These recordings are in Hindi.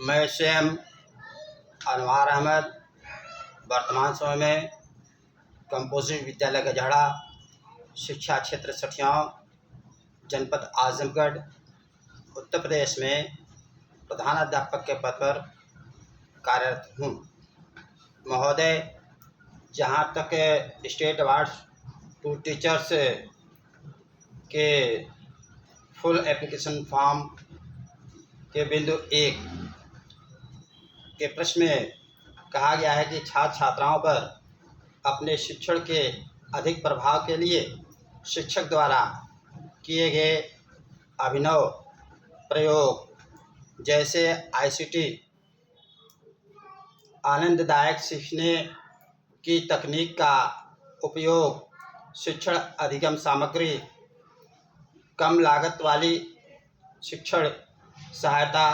मैं स्वयं अनवार अहमद वर्तमान समय में कंपोजिट विद्यालय गजहड़ा शिक्षा क्षेत्र सठियाव जनपद आजमगढ़ उत्तर प्रदेश में प्रधानाध्यापक के पद पर कार्यरत हूँ। महोदय, जहाँ तक स्टेट अवार्ड्स टू टीचर्स के फुल एप्लीकेशन फॉर्म के बिंदु 1 के प्रश्न में कहा गया है कि छात्र छात्राओं पर अपने शिक्षण के अधिक प्रभाव के लिए शिक्षक द्वारा किए गए अभिनव प्रयोग जैसे ICT, आनंददायक सीखने की तकनीक का उपयोग, शिक्षण अधिगम सामग्री, कम लागत वाली शिक्षण सहायता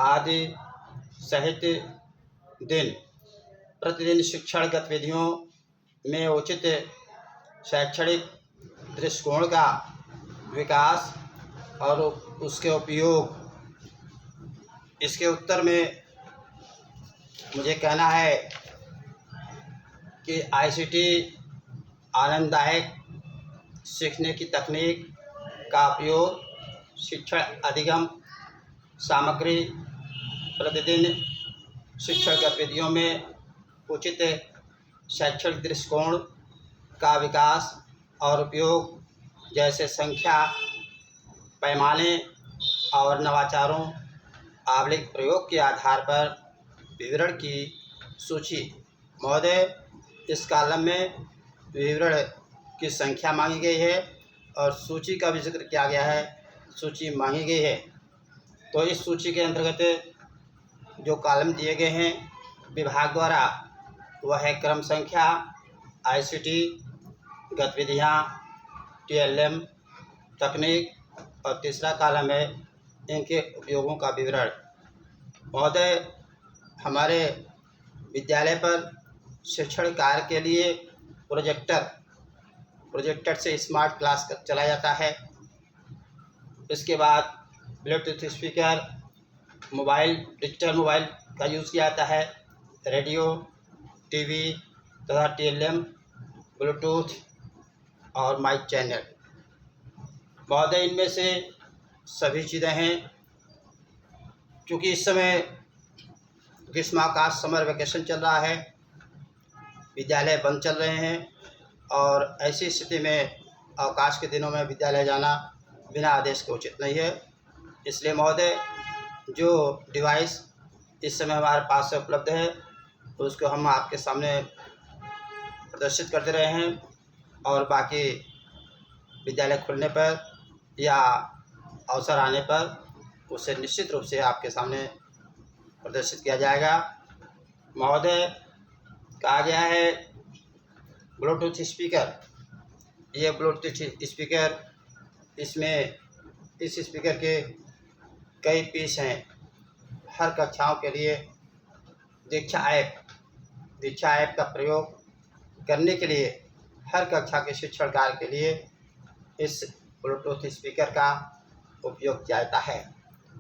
आदि सहित दिन प्रतिदिन शिक्षण गतिविधियों में उचित शैक्षणिक दृष्टिकोण का विकास और उसके उपयोग। इसके उत्तर में मुझे कहना है कि ICT, आनंददायक सीखने की तकनीक का उपयोग, शिक्षण अधिगम सामग्री, प्रतिदिन शिक्षण गतिविधियों में उचित शैक्षणिक दृष्टिकोण का विकास और उपयोग जैसे संख्या, पैमाने और नवाचारों आवलिक प्रयोग के आधार पर विवरण की सूची। महोदय, इस कॉलम में विवरण की संख्या मांगी गई है और सूची का भी जिक्र किया गया है, सूची मांगी गई है। तो इस सूची के अंतर्गत जो कॉलम दिए गए हैं विभाग द्वारा वह है क्रम संख्या, ICT, गतिविधियाँ, TLM तकनीक और तीसरा कॉलम है इनके उपयोगों का विवरण। महोदय, हमारे विद्यालय पर शिक्षण कार्य के लिए प्रोजेक्टर से स्मार्ट क्लास चलाया जाता है। इसके बाद Bluetooth speaker, mobile, digital mobile का यूज़ किया जाता है, रेडियो, TV तथा TLM, ब्लूटूथ और माइक चैनल। महोदय, इनमें से सभी चीज़ें हैं। क्योंकि इस समय ग्रीष्मावकाश समर वेकेशन चल रहा है, विद्यालय बंद चल रहे हैं और ऐसी स्थिति में अवकाश के दिनों में विद्यालय जाना बिना आदेश के उचित नहीं है। इसलिए महोदय, जो डिवाइस इस समय हमारे पास से उपलब्ध है तो उसको हम आपके सामने प्रदर्शित करते रहे हैं और बाकी विद्यालय खुलने पर या अवसर आने पर उसे निश्चित रूप से आपके सामने प्रदर्शित किया जाएगा। महोदय, कहा गया है ब्लूटूथ स्पीकर, ये ब्लूटूथ स्पीकर, इसमें इस स्पीकर के कई पीस हैं। हर कक्षाओं के लिए दीक्षा ऐप का प्रयोग करने के लिए हर कक्षा के शिक्षण कार्य के लिए इस ब्लूटूथ स्पीकर का उपयोग किया जाता है।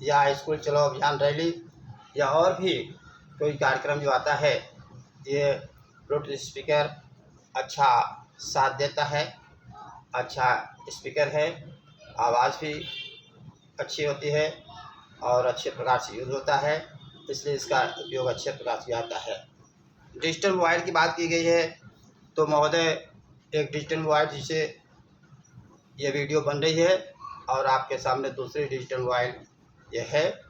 या स्कूल चलो अभियान, रैली या और भी कोई कार्यक्रम जो आता है, ये ब्लूटूथ स्पीकर अच्छा साथ देता है, अच्छा स्पीकर है, आवाज़ भी अच्छी होती है और अच्छे प्रकार से यूज़ होता है, इसलिए इसका उपयोग अच्छे प्रकार से आता है। डिजिटल मोबाइल की बात की गई है तो महोदय, एक डिजिटल मोबाइल जिसे ये वीडियो बन रही है और आपके सामने दूसरी डिजिटल मोबाइल ये है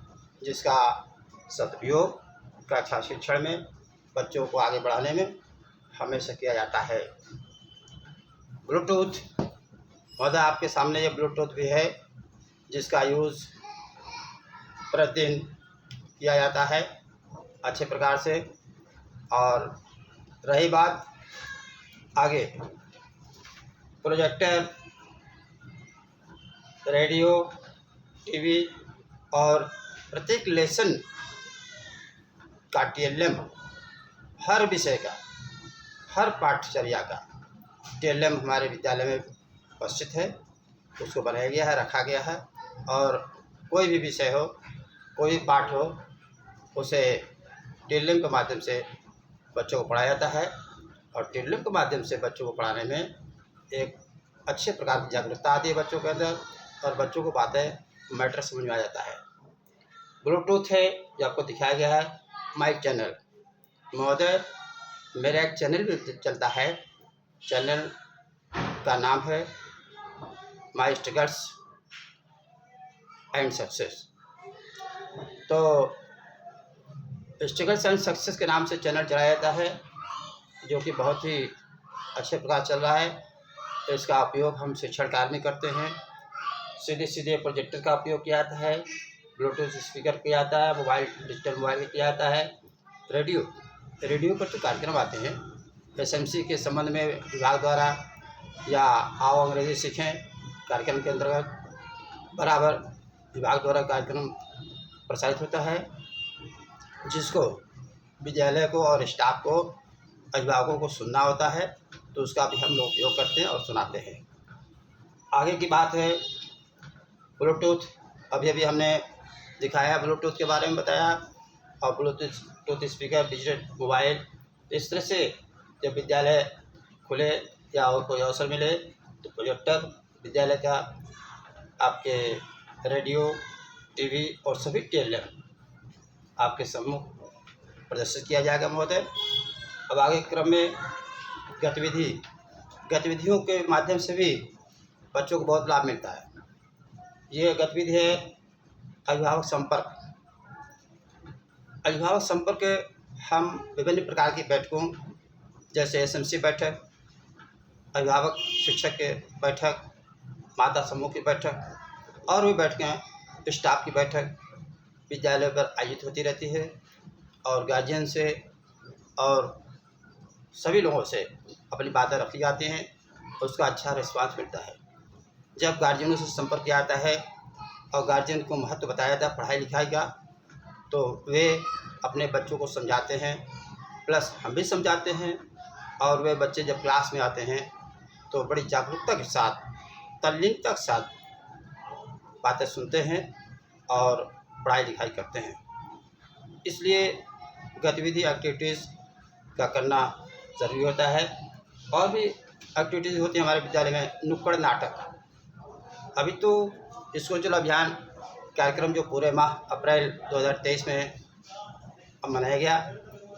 जिसका सदुपयोग कक्षा शिक्षण में बच्चों को आगे बढ़ाने में हमेशा किया जाता है। ब्लूटूथ, महोदय, आपके सामने ये ब्लूटूथ भी है जिसका यूज़ प्रतिदिन किया जाता है अच्छे प्रकार से। और रही बात आगे प्रोजेक्टर, रेडियो, TV और प्रत्येक लेसन का TLM, हर विषय का, हर पाठचर्या का TLM हमारे विद्यालय में उपस्थित है, उसको बनाया गया है, रखा गया है। और कोई भी विषय हो, कोई भी पाठ हो, उसे टेलरिंग के माध्यम से बच्चों को पढ़ाया जाता है। और टेलरिंग के माध्यम से बच्चों को पढ़ाने में एक अच्छे प्रकार की जागरूकता आती है बच्चों के अंदर, और बच्चों को बातें मैटर समझ में आ जाता है। ब्लूटूथ है जो आपको दिखाया गया है, माइक चैनल। महोदय, मेरा एक चैनल भी चलता है, चैनल का नाम है माई स्ट्रगल्स एंड सक्सेस। तो स्ट्रगल्स एंड सक्सेस के नाम से चैनल चलाया जाता है, जो कि बहुत ही अच्छे प्रकार चल रहा है। तो इसका उपयोग हम शिक्षण कार्य में करते हैं। सीधे सीधे प्रोजेक्टर का उपयोग किया जाता है, ब्लूटूथ स्पीकर किया जाता है, डिजिटल मोबाइल किया जाता है। रेडियो पर तो कार्यक्रम आते हैं एसएमसी के संबंध में विभाग द्वारा, या आओ अंग्रेजी सीखें कार्यक्रम के अंतर्गत बराबर विभाग द्वारा कार्यक्रम प्रसारित होता है, जिसको विद्यालय को और स्टाफ को, अभिभावकों को सुनना होता है। तो उसका भी हम लोग उपयोग करते हैं और सुनाते हैं। आगे की बात है ब्लूटूथ। अभी अभी हमने दिखाया, ब्लूटूथ के बारे में बताया, और ब्लूटूथ स्पीकर, डिजिटल मोबाइल। इस तरह से जब विद्यालय खुले या और कोई अवसर मिले तो प्रोजेक्टर विद्यालय का, आपके रेडियो, टीवी और सभी टेलर आपके सम्मुख प्रदर्शित किया जाएगा महोदय। अब आगे क्रम में गतिविधियों के माध्यम से भी बच्चों को बहुत लाभ मिलता है। ये गतिविधि है अभिभावक संपर्क। अभिभावक संपर्क हम विभिन्न प्रकार की बैठकों, जैसे एसएमसी बैठक, अभिभावक शिक्षक के बैठक, माता समूह की बैठक और भी बैठकें, स्टाफ की बैठक विद्यालय पर आयोजित होती रहती है, और गार्जियन से और सभी लोगों से अपनी बातें रखी जाती हैं। उसका अच्छा रिस्पांस मिलता है। जब गार्जियनों से संपर्क किया जाता है और गार्जियन को महत्व बताया जाता है पढ़ाई लिखाई का, तो वे अपने बच्चों को समझाते हैं, प्लस हम भी समझाते हैं। और वे बच्चे जब क्लास में आते हैं तो बड़ी जागरूकता के साथ, तल्लीनता के साथ बातें सुनते हैं और पढ़ाई लिखाई करते हैं। इसलिए गतिविधि एक्टिविटीज़ का करना ज़रूरी होता है। और भी एक्टिविटीज़ होती है हमारे विद्यालय में। नुक्कड़ नाटक, अभी तो स्कूल चलो अभियान कार्यक्रम जो पूरे माह अप्रैल 2023 में मनाया गया,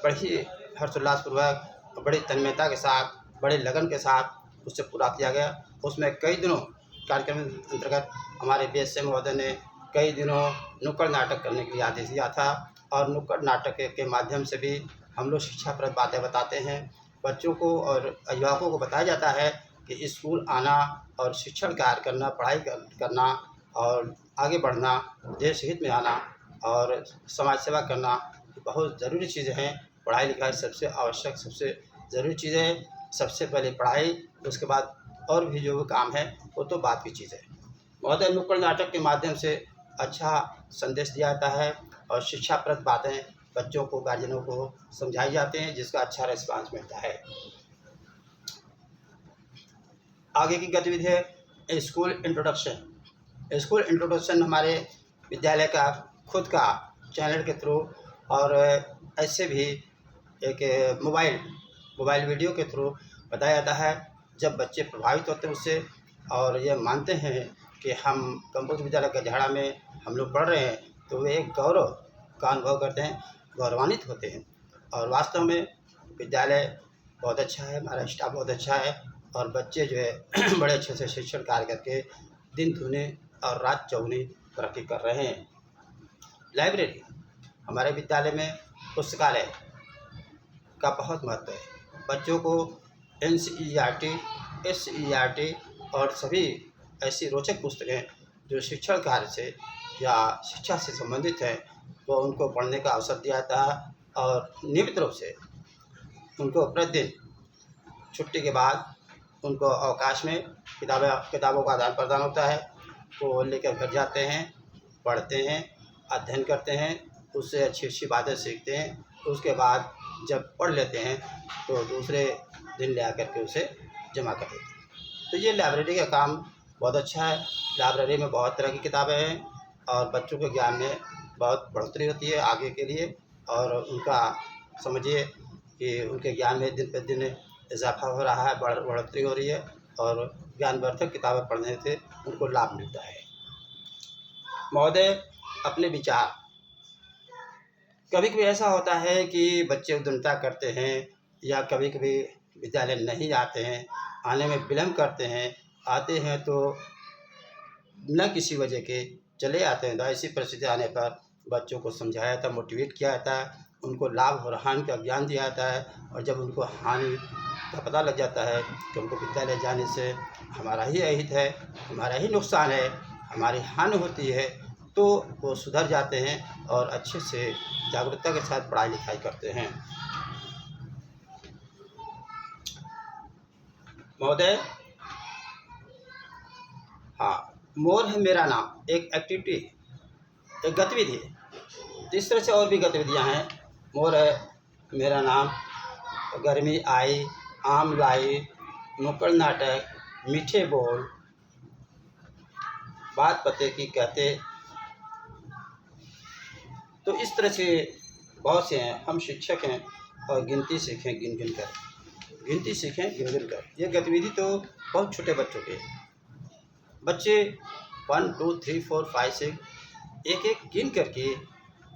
बड़ी हर्षोल्लासपूर्वक, बड़ी तन्मयता के साथ, बड़े लगन के साथ उससे पूरा किया गया। उसमें कई दिनों कार्यक्रम के अंतर्गत हमारे बीएसए महोदय ने कई दिनों नुक्कड़ नाटक करने के लिए आदेश दिया था, और नुक्कड़ नाटक के माध्यम से भी हम लोग शिक्षाप्रद बातें बताते हैं। बच्चों को और अभिभावकों को बताया जाता है कि स्कूल आना और शिक्षण कार्य करना, पढ़ाई करना और आगे बढ़ना, देश हित में आना और समाज सेवा करना बहुत ज़रूरी चीज़ें हैं। पढ़ाई लिखाई सबसे आवश्यक, सबसे ज़रूरी चीज़ है। सबसे पहले पढ़ाई, उसके बाद और भी जो काम है वो तो बात की चीज़ है। महोदय, नुक्कड़ नाटक के माध्यम से अच्छा संदेश दिया जाता है और शिक्षाप्रद बातें बच्चों को, गार्जियनों को समझाई जाते हैं, जिसका अच्छा रिस्पांस मिलता है। आगे की गतिविधि है स्कूल इंट्रोडक्शन। स्कूल इंट्रोडक्शन हमारे विद्यालय का खुद का चैनल के थ्रू, और ऐसे भी एक मोबाइल वीडियो के थ्रू बताया जाता है। जब बच्चे प्रभावित होते हैं उससे, और ये मानते हैं कि हम कंपोज विद्यालय गजाड़ा में हम लोग पढ़ रहे हैं, तो वे एक गौरव का अनुभव करते हैं, गौरवान्वित होते हैं। और वास्तव में विद्यालय बहुत अच्छा है, हमारा स्टाफ बहुत अच्छा है, और बच्चे जो है बड़े अच्छे से शिक्षण कार्य करके दिन दूने और रात चौगुनी तरक्की कर रहे हैं। लाइब्रेरी, हमारे विद्यालय में पुस्तकालय का बहुत महत्व है। बच्चों को NCERT, SCERT और सभी ऐसी रोचक पुस्तकें जो शिक्षण कार्य से या शिक्षा से संबंधित हैं, वो उनको पढ़ने का अवसर दिया जाता है। और नियमित रूप से उनको प्रतिदिन छुट्टी के बाद उनको अवकाश में किताबों का आदान प्रदान होता है। वो लेकर घर जाते हैं, पढ़ते हैं, अध्ययन करते हैं, उससे अच्छी अच्छी बातें सीखते हैं। उसके बाद जब पढ़ लेते हैं तो दूसरे दिन ले आकर के उसे जमा कर देते हैं। तो ये लाइब्रेरी का काम बहुत अच्छा है। लाइब्रेरी में बहुत तरह की किताबें हैं और बच्चों के ज्ञान में बहुत बढ़ोतरी होती है आगे के लिए, और उनका समझिए कि उनके ज्ञान में दिन प्रतिदिन इजाफा हो रहा है, बढ़ोतरी हो रही है, और ज्ञानवर्धक किताबें पढ़ने से उनको लाभ मिलता है। महोदय, अपने विचार। कभी कभी ऐसा होता है कि बच्चे उद्विग्नता करते हैं या कभी कभी विद्यालय नहीं आते हैं, आने में विलम्ब करते हैं, आते हैं तो बिना किसी वजह के चले आते हैं। तो ऐसी परिस्थिति आने पर बच्चों को समझाया जाता है, मोटिवेट किया जाता है, उनको लाभ और हानि का ज्ञान दिया जाता है। और जब उनको हानि का पता लग जाता है कि उनको विद्यालय जाने से हमारा ही अहित है, हमारा ही नुकसान है, हमारी हानि होती है, तो वो सुधर जाते हैं और अच्छे से जागरूकता के साथ पढ़ाई लिखाई करते हैं। महोदय, हाँ, मोर है मेरा नाम एक एक्टिविटी, एक गतिविधि है। तो इस तरह से और भी गतिविधियाँ हैं। मोर है मेरा नाम, गर्मी आई, आम लाई, नुक्कड़ नाटक, मीठे बोल, बात पते की कहते। तो इस तरह से बहुत से हैं। हम शिक्षक हैं और गिनती सीखें गिन गिन कर, गिनती सीखें गिन गिन कर। ये गतिविधि तो बहुत छोटे बच्चों के, बच्चे 1 2 3 4 5 6 एक एक गिन करके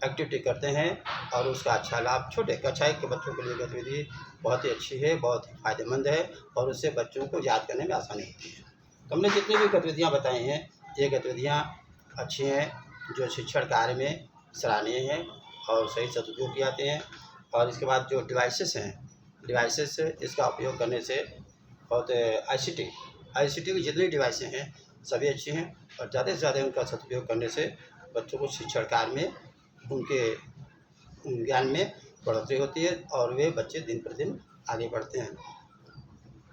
एक्टिविटी करते हैं, और उसका अच्छा लाभ छोटे कक्षा के बच्चों के लिए गतिविधि बहुत ही अच्छी है, बहुत ही फ़ायदेमंद है, और उससे बच्चों को याद करने में आसानी होती है। तो हमने जितनी भी गतिविधियाँ बताई हैं, ये गतिविधियाँ अच्छी हैं, जो शिक्षण कार्य में सराहनीय हैं और सही सदुपयोग किए जाते हैं। और इसके बाद जो डिवाइसेस हैं, डिवाइसेस इसका उपयोग करने से बहुत ICT की जितनी डिवाइसें हैं सभी अच्छी हैं, और ज़्यादा से ज़्यादा उनका सदुपयोग करने से बच्चों को शिक्षण कार्य में उनके ज्ञान में बढ़ोतरी होती है और वे बच्चे दिन प्रतिदिन आगे बढ़ते हैं।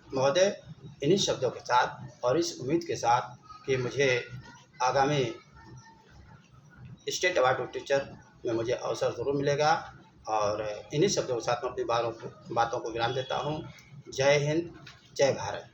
महोदय, इन्हीं शब्दों के साथ और इस उम्मीद के साथ कि मुझे आगामी स्टेट अवार्ड ऑफ टीचर में मुझे अवसर ज़रूर मिलेगा, और इन्हीं शब्दों के साथ मैं अपनी बातों को विराम देता हूँ। जय हिंद, जय भारत।